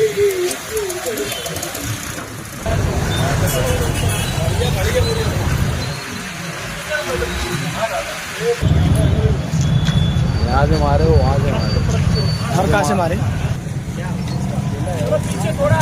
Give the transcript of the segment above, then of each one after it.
यहाँ से मारे वो वहाँ से मारे और कहाँ से मारे? पीछे थोड़ा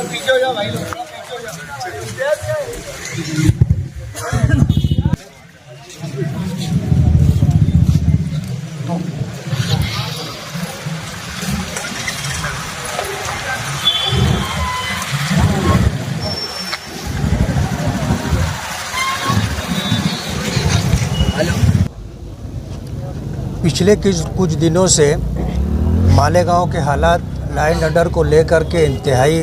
पीछे हो जाओ भाई लोग, पीछे हो जाओ। पिछले कुछ दिनों से मालेगांव के हालात लाइन ऑर्डर को लेकर के इंतहाई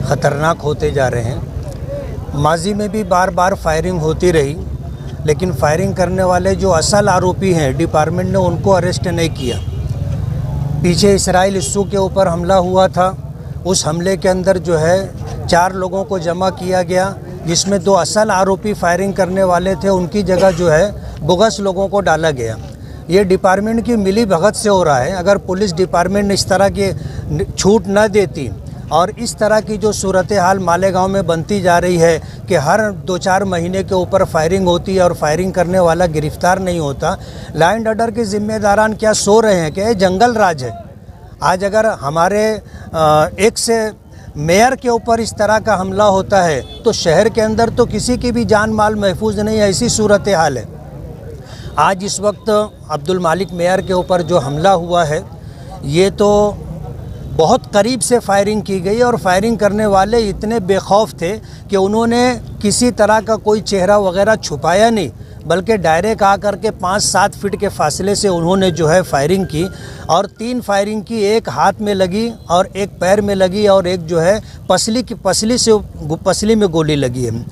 ख़तरनाक होते जा रहे हैं। माजी में भी बार बार फायरिंग होती रही, लेकिन फायरिंग करने वाले जो असल आरोपी हैं डिपार्टमेंट ने उनको अरेस्ट नहीं किया। पीछे इसराइल इस्सू के ऊपर हमला हुआ था, उस हमले के अंदर जो है 4 लोगों को जमा किया गया, जिसमें 2 असल आरोपी फायरिंग करने वाले थे, उनकी जगह जो है बोगस लोगों को डाला गया। ये डिपार्टमेंट की मिली भगत से हो रहा है। अगर पुलिस डिपार्टमेंट इस तरह की छूट न देती और इस तरह की जो सूरत हाल मालेगांव में बनती जा रही है कि हर 2-4 महीने के ऊपर फायरिंग होती है और फायरिंग करने वाला गिरफ्तार नहीं होता, लॉ एंड ऑर्डर के ज़िम्मेदारान क्या सो रहे हैं कि ये जंगल राज है? आज अगर हमारे एक से मेयर के ऊपर इस तरह का हमला होता है तो शहर के अंदर तो किसी की भी जान माल महफूज नहीं है, ऐसी सूरत हाल है। आज इस वक्त अब्दुल मालिक मेयर के ऊपर जो हमला हुआ है, ये तो बहुत करीब से फायरिंग की गई और फायरिंग करने वाले इतने बेखौफ थे कि उन्होंने किसी तरह का कोई चेहरा वगैरह छुपाया नहीं, बल्कि डायरेक्ट आकर के 5-7 फीट के फासले से उन्होंने जो है फायरिंग की और 3 फायरिंग की, एक हाथ में लगी और एक पैर में लगी और एक जो है पसली में गोली लगी है।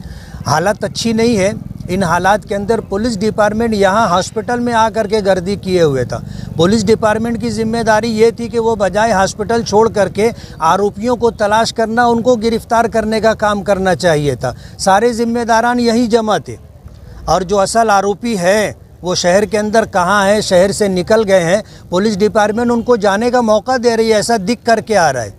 हालत अच्छी नहीं है। इन हालात के अंदर पुलिस डिपार्टमेंट यहाँ हॉस्पिटल में आकर के गर्दी किए हुए था। पुलिस डिपार्टमेंट की जिम्मेदारी ये थी कि वो बजाय हॉस्पिटल छोड़ करके आरोपियों को तलाश करना, उनको गिरफ्तार करने का काम करना चाहिए था। सारे जिम्मेदारान यहीं जमा थे और जो असल आरोपी है वो शहर के अंदर कहाँ है, शहर से निकल गए हैं। पुलिस डिपार्टमेंट उनको जाने का मौका दे रही है, ऐसा दिख करके आ रहा है।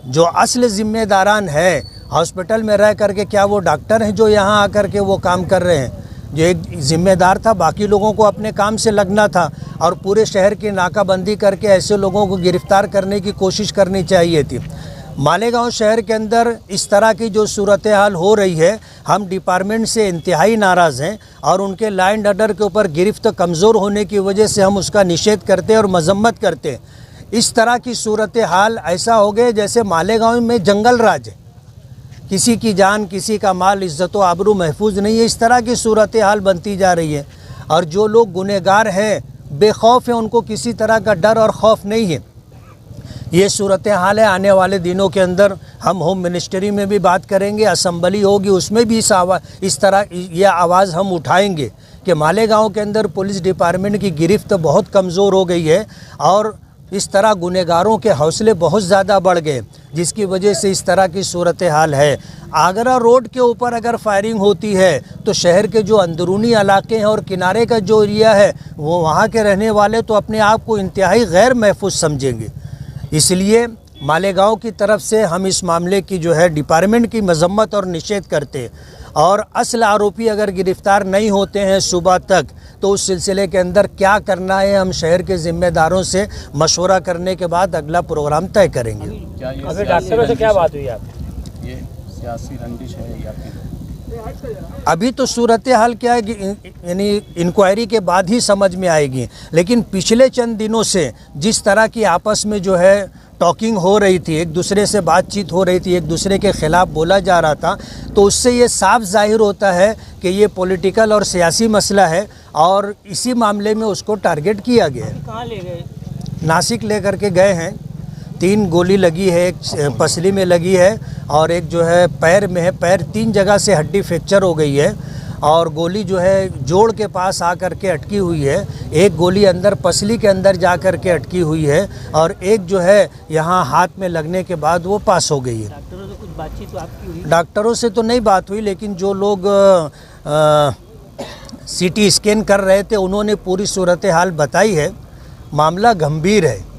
जो असल जिम्मेदारान है हॉस्पिटल में रह करके, क्या वो डॉक्टर हैं जो यहाँ आकर के वो काम कर रहे हैं? जो एक जिम्मेदार था, बाकी लोगों को अपने काम से लगना था और पूरे शहर की नाकाबंदी करके ऐसे लोगों को गिरफ्तार करने की कोशिश करनी चाहिए थी। मालेगांव शहर के अंदर इस तरह की जो सूरत हाल हो रही है, हम डिपार्टमेंट से इंतहाई नाराज़ हैं और उनके लॉ एंड ऑर्डर के ऊपर गिरफ्त कमज़ोर होने की वजह से हम उसका निषेध करते और मजम्मत करते हैं। इस तरह की सूरत हाल ऐसा हो गए जैसे मालेगांव में जंगल राज है, किसी की जान, किसी का माल, इज्जत व आबरू महफूज नहीं है। इस तरह की सूरत हाल बनती जा रही है और जो लोग गुनहगार हैं, बेखौफ हैं, उनको किसी तरह का डर और खौफ नहीं है। ये सूरत हाल है। आने वाले दिनों के अंदर हम होम मिनिस्ट्री में भी बात करेंगे, असम्बली होगी, उसमें भी इस तरह यह आवाज़ हम उठाएंगे कि मालेगांव के अंदर पुलिस डिपार्टमेंट की गिरफ्त बहुत कमज़ोर हो गई है और इस तरह गुनहगारों के हौसले बहुत ज़्यादा बढ़ गए, जिसकी वजह से इस तरह की सूरत हाल है। आगरा रोड के ऊपर अगर फायरिंग होती है तो शहर के जो अंदरूनी इलाके हैं और किनारे का जो एरिया है, वो वहाँ के रहने वाले तो अपने आप को इंतहाई गैर महफूज समझेंगे। इसलिए मालेगांव की तरफ से हम इस मामले की जो है डिपार्टमेंट की मजम्मत और निषेध करते और असल आरोपी अगर गिरफ्तार नहीं होते हैं सुबह तक, तो उस सिलसिले के अंदर क्या करना है हम शहर के ज़िम्मेदारों से मशवरा करने के बाद अगला प्रोग्राम तय करेंगे। अभी डॉक्टरों से क्या बात हुई आपकी? ये सियासी रंजिश है या फिर अभी तो सूरत हाल क्या है कि यानी इंक्वायरी के बाद ही समझ में आएगी, लेकिन पिछले चंद दिनों से जिस तरह की आपस में जो है टॉकिंग हो रही थी, एक दूसरे से बातचीत हो रही थी, एक दूसरे के ख़िलाफ़ बोला जा रहा था, तो उससे ये साफ जाहिर होता है कि ये पॉलिटिकल और सियासी मसला है और इसी मामले में उसको टारगेट किया गया है। कहाँ ले गए? नासिक लेकर के गए हैं। 3 गोली लगी है, एक पसली में लगी है और एक जो है पैर में है। पैर 3 जगह से हड्डी फ्रैक्चर हो गई है और गोली जो है जोड़ के पास आकर के अटकी हुई है। एक गोली अंदर पसली के अंदर जा कर के अटकी हुई है और एक जो है यहाँ हाथ में लगने के बाद वो पास हो गई है। डॉक्टरों से कुछ बातचीत तो आपकी हुई? डॉक्टरों से तो नहीं बात हुई, लेकिन जो लोग सीटी स्कैन कर रहे थे उन्होंने पूरी सूरत हाल बताई है। मामला गंभीर है।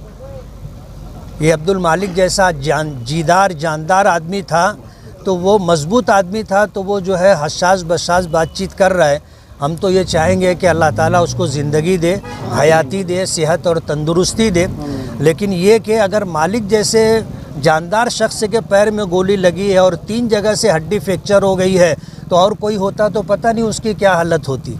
ये अब्दुल मालिक जैसा जानदार आदमी था, तो वो मजबूत आदमी था, तो वो जो है हसास बसास बातचीत कर रहा है। हम तो ये चाहेंगे कि अल्लाह ताला उसको ज़िंदगी दे, हयाती दे, सेहत और तंदुरुस्ती दे। लेकिन ये कि अगर मालिक जैसे जानदार शख्स के पैर में गोली लगी है और 3 जगह से हड्डी फ्रैक्चर हो गई है, तो और कोई होता तो पता नहीं उसकी क्या हालत होती।